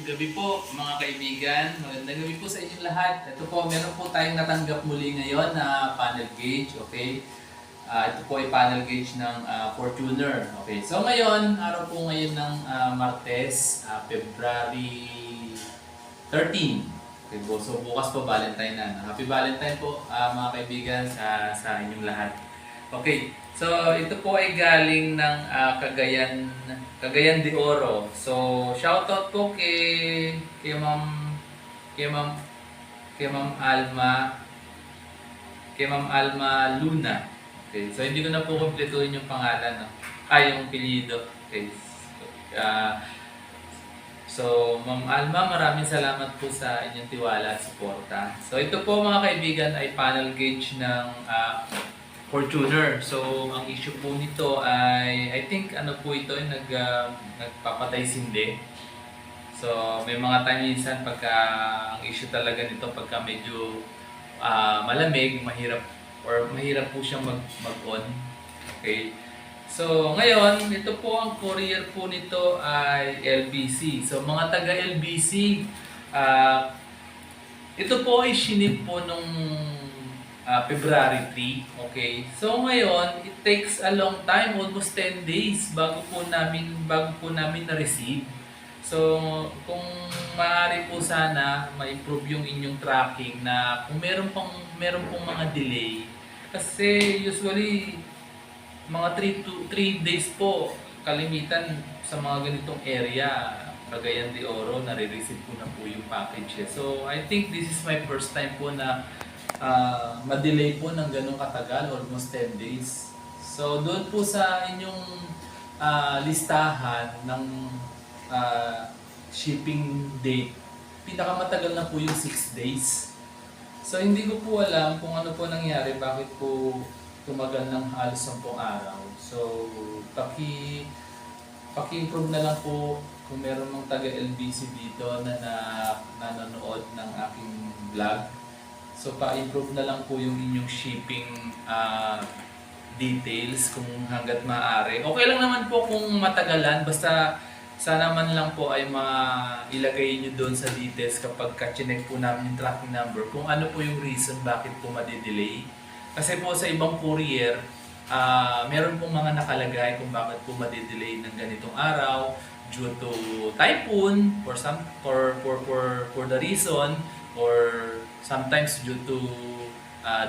gabi po mga kaibigan. Magandang gabi po sa inyong lahat. Ito po, meron po tayong natanggap muli ngayon na panel gauge. Okay? Ito po ay panel gauge ng Fortuner. Okay. So ngayon, araw po ngayon ng Martes, February 13. Okay po. So bukas po Valentine na. Happy Valentine po mga kaibigan sa inyong lahat. Okay. So ito po ay galing ng Cagayan de Oro. So shoutout po kay Ma'am Alma Luna. Okay. So hindi ko na po kumpletuhin yung pangalan, no. Yung apelyido. Okay. So Ma'am Alma, maraming salamat po sa inyong tiwala at suporta. So ito po mga kaibigan ay panel gauge ng Fortuner. So, ang issue po nito ay, I think ano po ito, nagpapatay sindi. So, may mga time minsan pagka, ang issue talaga nito pagka medyo malamig, mahirap po siyang mag-on. Okay. So, ngayon, ito po ang courier po nito ay LBC. So, mga taga LBC, ito po ay shinip po nung February 3, okay? So ngayon, it takes a long time, almost 10 days bago po namin na-receive. So kung maaari po sana ma-improve yung inyong tracking na kung meron pong mga delay, kasi usually mga 3 days po kalimitan sa mga ganitong area, Cagayan de Oro, nare-receive po na po yung package. So I think this is my first time po na ma-delay po ng ganong katagal, almost 10 days. So doon po sa inyong listahan ng shipping date, pinakamatagal na po yung 6 days. So hindi ko po alam kung ano po nangyari, bakit po tumagal ng halos 10 araw. So paki-improve na lang po kung meron mga taga LBC dito na nanonood ng aking vlog. So pa-improve na lang po yung inyong shipping details kung hanggat maaari. Okay lang naman po kung matagalan, basta sana man lang po ay ilagay nyo doon sa details kapag ka-chinek po namin yung tracking number kung ano po yung reason bakit po madidelay. Kasi po sa ibang courier, meron pong mga nakalagay kung bakit po madidelay ng ganitong araw due to typhoon for the reason, or sometimes due to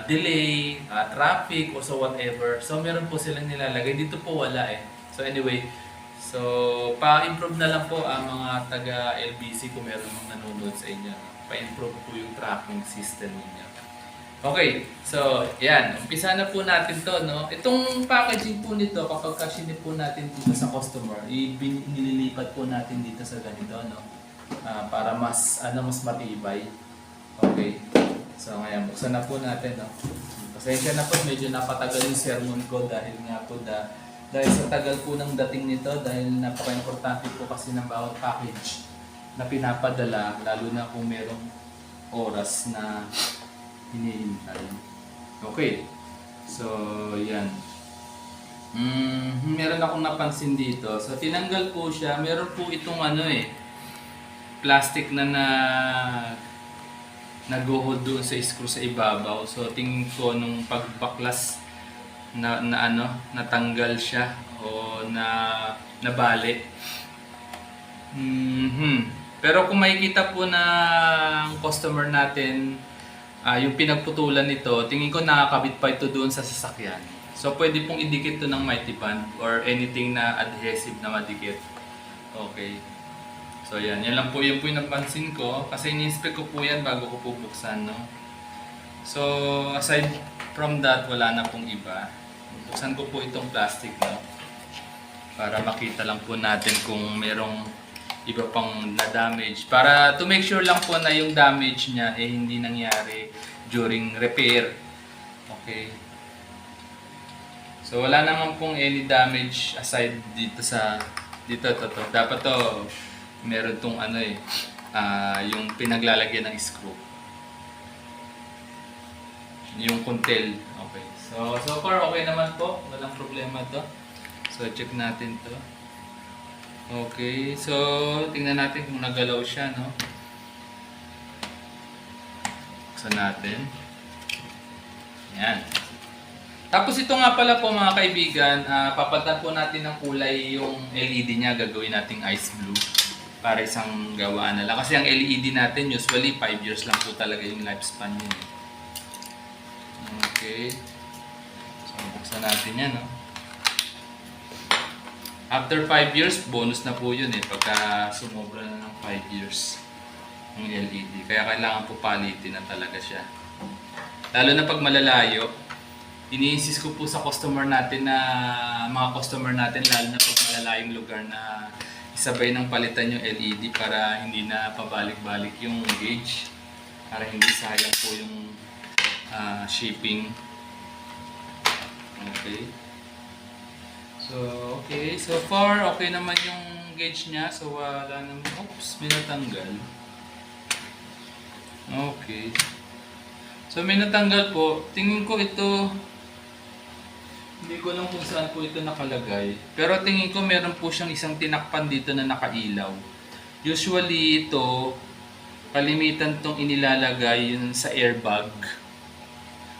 delay, traffic, or so whatever. So meron po silang nilalagay. Dito po wala eh. So anyway, so pa-improve na lang po ang mga taga LBC kung meron mga nanonood sa inyo. Pa-improve po yung tracking system niyo. Okay, so yan, umpisa na po natin to, no? Itong packaging po nito, kapag kasinip po natin dito sa customer, nililipat po natin dito sa ganito, no? Para mas matibay. Okay. So ngayon, buksan na po natin, no? Pasensya na po, medyo napatagal yung sermon ko dahil nga po dahil sa tagal po ng dating nito, dahil napaka-importante po kasi ng bawat package na pinapadala, lalo na kung merong oras na hinihintay. Okay. So, yan. Meron akong napansin dito. So, tinanggal po siya. Meron po itong plastic na nag-hold doon sa screw sa ibabaw. So tingin ko nung pagbaklas natanggal siya o nabali. Pero kung makikita po ng customer natin yung pinagputulan nito, tingin ko nakakabit pa ito doon sa sasakyan. So pwede pong idikit ito ng mighty band or anything na adhesive na madikit. Okay. So yan lang po yung napansin ko kasi ini-inspect ko po yan bago ko po buksan, no? So aside from that, wala na pong iba. Buksan ko po itong plastic, no? Para makita lang po natin kung merong iba pang na-damage. Para to make sure lang po na yung damage niya hindi nangyari during repair. Okay. So wala naman pong any damage aside dito to. Dapat to meron tong yung pinaglalagyan ng screw. Yung kuntel. Okay. So far okay naman po. Walang problema to. So check natin to. Okay, so tingnan natin kung nagalaw siya, no? Buksan natin. Yan. Tapos ito nga pala po mga kaibigan, papalitan po natin ng kulay yung LED niya, gagawin nating ice blue para isang gawaan na lang. Kasi ang LED natin usually 5 years lang po talaga yung lifespan niya. Okay. So buksan natin yan, no? After 5 years, bonus na po yun pagka sumobra na ng 5 years yung LED. Kaya kailangan po palitin na talaga siya. Lalo na pag malalayo, ini-insist ko po sa customer natin na, mga customer natin, lalo na pag malalayong lugar na isabay ng palitan yung LED para hindi na pabalik-balik yung gauge. Para hindi sayang po yung shipping. Okay. So, okay. So far, okay naman yung gauge niya. So, wala naman. Oops, may natanggal. Okay. So, may natanggal po. Tingin ko ito, hindi ko lang kung saan po ito nakalagay. Pero tingin ko meron po siyang isang tinakpan dito na nakailaw. Usually ito, kalimitan tong inilalagay yun sa airbag.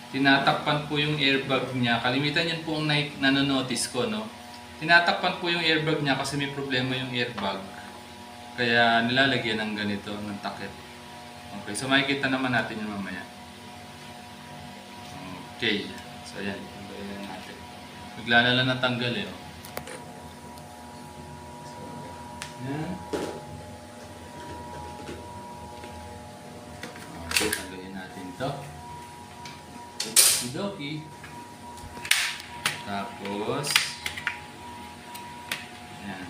Tinatakpan po yung airbag niya. Kalimitan yun po ang nanonotice ko, no? Tinatakpan po yung airbag niya kasi may problema yung airbag. Kaya nilalagyan ng ganito, ng takip. Okay, so makikita naman natin yun mamaya. Okay, so yan. Tanggalin natin. Bigla na lang natanggal oh. So, yan. Okay, tanggalin natin ito. Okidoki. Tapos, yan.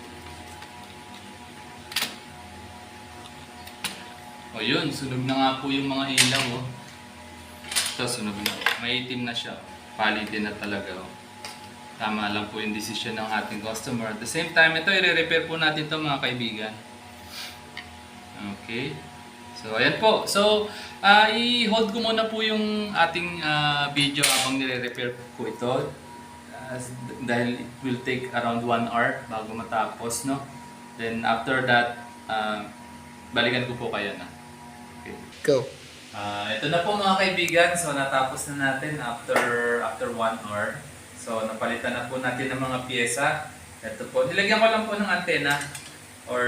O yun, sunog na nga po yung mga ilaw oh. Ito, sunog na. May itim na siya. Palitin na talaga oh. Tama lang po yung decision ng ating customer. At the same time, ito, i-repair po natin ito mga kaibigan. Okay. So, ayan po. So, i-hold ko muna po yung ating video habang nire-repair po ito. Dahil it will take around 1 hour bago matapos, no? Then, after that, balikan ko po kayo na. Okay. Go. Ito na po mga kaibigan. So, natapos na natin after 1 hour. So, napalitan na po natin ng mga pyesa. Ito po. Nilagyan ko lang po ng antena or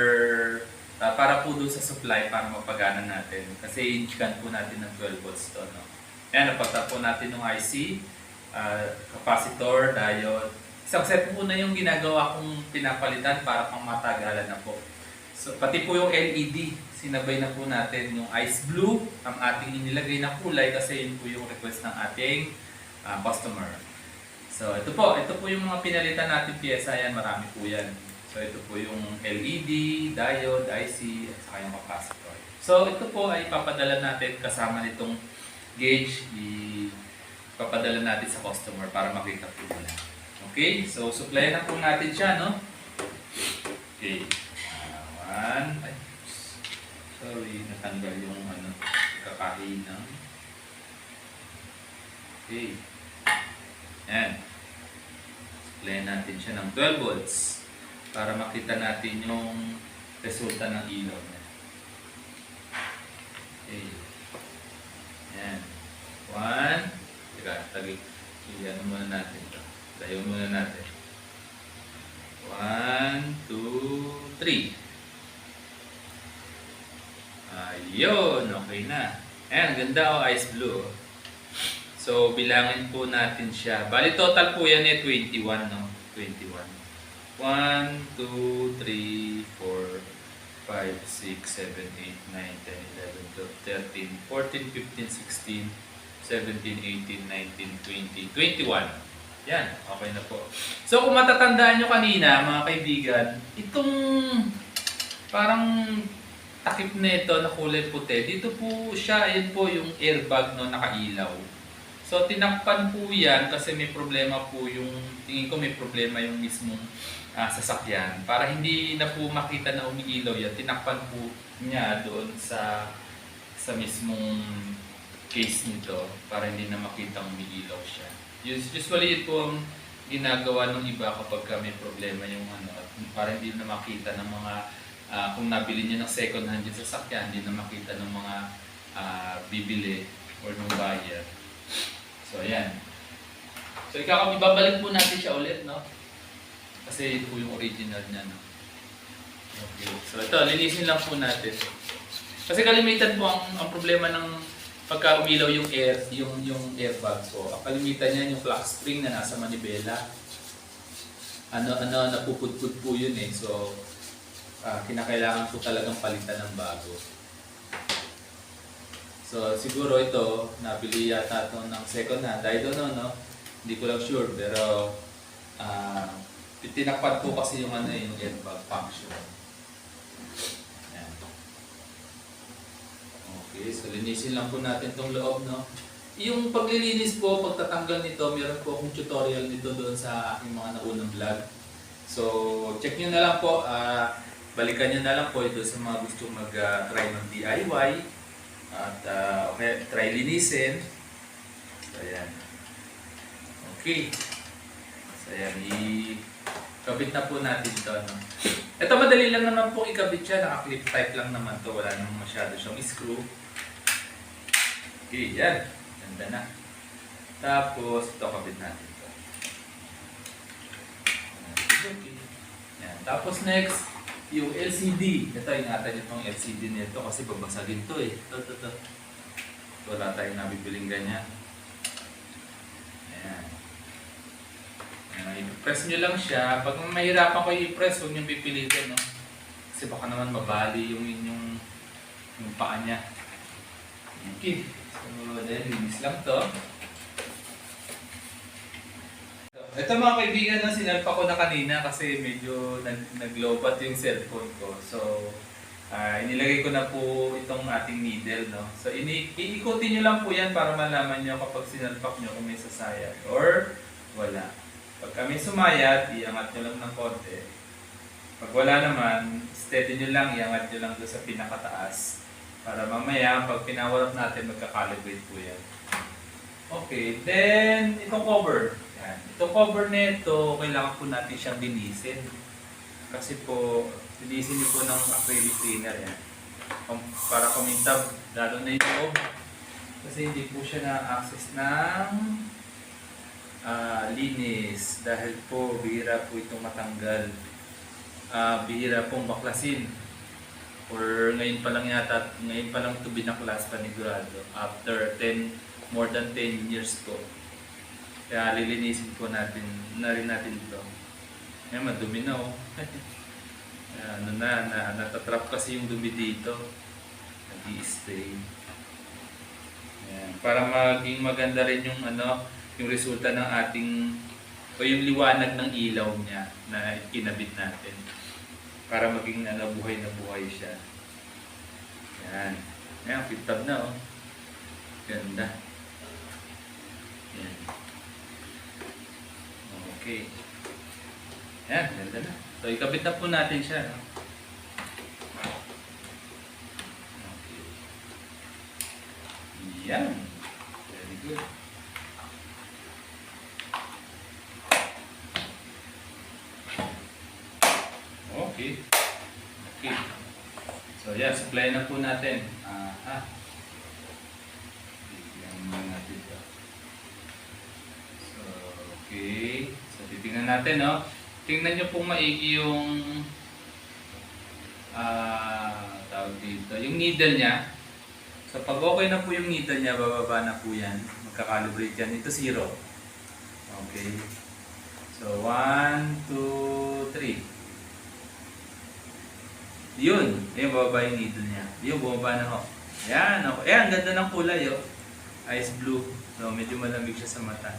para po doon sa supply para mapagana natin. Kasi i-can po natin ng 12 volts to, no? Ayan, napagta po natin ng IC, capacitor, diode. Isang set po na yung ginagawa kong pinapalitan para pang matagalan na po. So, pati po yung LED, sinabay na po natin yung ice blue, ang ating inilagay na kulay kasi yun po yung request ng ating customer. So, ito po yung mga pinalitan natin pyesa, yan, marami po yan. So, ito po yung LED, diode, IC, at saka yung capacitor. So, ito po ay papadala natin kasama nitong gauge, ipapadala natin sa customer para makita po nila. Okay, so supplyan na po natin siya, no? Okay. Ay, sorry, natanggal yung kakahinang. Okay. Yan. Supplyan natin siya ng 12 volts para makita natin yung resulta ng ilaw niya. Okay. Yan. 1. Teka, ano muna natin ito. Tayo muna natin. 1, 2, 3. Ayun, okay na. Ayan, ganda ice blue. So, bilangin po natin siya. Bali, total po yan 21, no? 21. 1, 2, 3, 4, 5, 6, 7, 8, 9, 10, 11, 12, 13, 14, 15, 16, 17, 18, 19, 20, 21. Yan, okay na po. So, kung matatandaan nyo kanina, mga kaibigan, itong parang takip na ito na kulay puti, dito po siya, ayan po yung airbag no, nakailaw. So, tinakpan po yan kasi may problema po yung, tingin ko may problema yung mismong sasakyan. Para hindi na po makita na umiilaw yan, tinakpan po niya doon sa mismong case nito para hindi na makita umiilaw siya. Usually ito ang ginagawa ng iba kapag may problema yung ano, at para hindi na makita ng mga kung nabili niyo ng second hand yung sasakyan, hindi na makita ng mga bibili or ng buyer. So ayan. So ibabalik po natin siya ulit, no? Kasi ito po yung original niya, no? Okay. So ito, linisin lang po natin. Kasi kalimitan po ang problema ng pagka umilaw yung airbag. So ang kalimitan niya yung flash spring na nasa manibela. Napupudpud po yun eh. So kinakailangan po talagang palitan ng bago. So siguro ito, nabili yata ito ng second hand. I don't know, no? Hindi ko lang sure, pero tinakpan po kasi yung yung airbag function. Ayan. Okay, so linisin lang po natin itong loob, no? Yung paglilinis po, pagtatanggal nito, meron po akong tutorial nito doon sa aking mga naunang vlog. So, check nyo na lang po, balikan nyo na lang po ito sa mga gusto mag-try ng DIY. At okay, try linisin. So, ayan. Okay. So, ayan. Ikabit na po natin ito. No? Ito, madali lang naman po ikabit siya. Naka-clip type lang naman to. Wala naman masyado siyang screw. Okay, yan. Ganda na. Tapos, ito kabit natin ito. Okay. Yan. Tapos next, yung LCD. Ito, ingatan nyo itong LCD nito kasi babasagin to eh. Ito. Wala tayong nabibiling ganyan. Ayan. I-press nyo lang siya. Pag mahirapan kayo i-press, huwag nyo pipilitin, no? Kasi baka naman mabali yung inyong paa niya. Okay. So, then, linis lang to. Ito mga kaibigan, sinalpa ko na kanina kasi medyo nag-lobat yung cellphone ko. So, inilagay ko na po itong ating needle, no? So, iikutin nyo lang po yan para malaman nyo kapag sinalpak nyo kung may sasayad or wala. Pag kami sumayad, iangat nyo lang ng konti. Pag wala naman, steady nyo lang, iangat nyo lang doon sa pinakataas. Para mamaya, pag pinawarap natin, magka-calibrate po yan. Okay, then itong cover. Yan. Itong cover nito, kailangan po natin siyang linisin. Kasi po, linisin niyo po ng acrylic cleaner yan. Para kumintab, lalo na yung loob. Kasi hindi po siya na-access ng linis dahil po bihira po itong matanggal, bihira pong baklasin or ngayon pa lang ito binaklas panigurado after more than 10 years po. Kaya lilinisin po natin rin natin ito. Ngayon madumi na oh. Natatrap kasi yung dumi dito, nag-i-stay. Para maging maganda rin yung yung resulta ng ating o yung liwanag ng ilaw niya na kinabit natin para maging buhay na buhay siya. Yan. Ayan, pintab na oh. Ganda. Yan. Okay. Yan, ganda na. So, ikabit na po natin siya. No? Okay. Yan. Very good. Okay. Okay. So, yan. Supply na po natin. Bigyan muna natin ito. So, okay. So, titingnan natin, no? Tingnan nyo pong maigi yung tawag dito. Yung needle niya. So, pag okay na po yung needle niya, bababa na po yan. Magka-calibrate yan. Ito 0. Okay. So, 1, 2, 3. Yun, yung bababa yung needle niya. Yun, bumaba na ho. Yan, okay. Ayan, ganda ng kulay, oh. Ice blue. So, medyo malamig siya sa mata.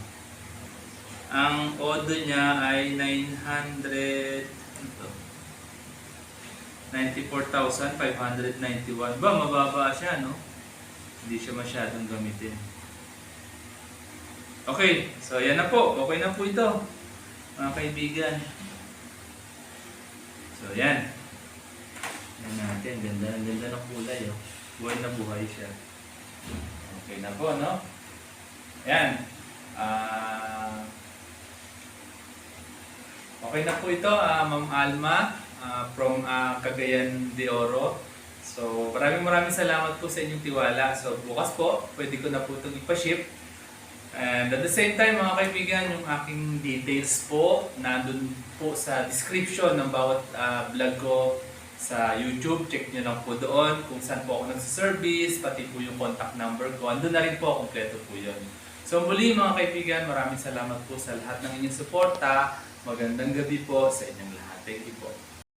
Ang odo niya ay 94,591. Ba, mababa siya, no? Hindi siya masyadong gamitin. Okay, so yan na po. Okay na po ito, mga kaibigan. So, yan. Yan natin. Ganda ng kulay, oh. Buhay na buhay siya. Okay na po, no? Yan. Okay na po ito, Ma'am Alma, from Cagayan de Oro. So, maraming salamat po sa inyong tiwala. So, bukas po, pwede ko na po itong ipaship. And at the same time, mga kaibigan, yung aking details po, nandun po sa description ng bawat vlog ko sa YouTube. Check nyo lang po doon kung saan po ako nagsiservice, pati po yung contact number ko. Andun na rin po, kompleto po yun. So muli mga kaibigan, maraming salamat po sa lahat ng inyong suporta. Magandang gabi po sa inyong lahat. Thank you po.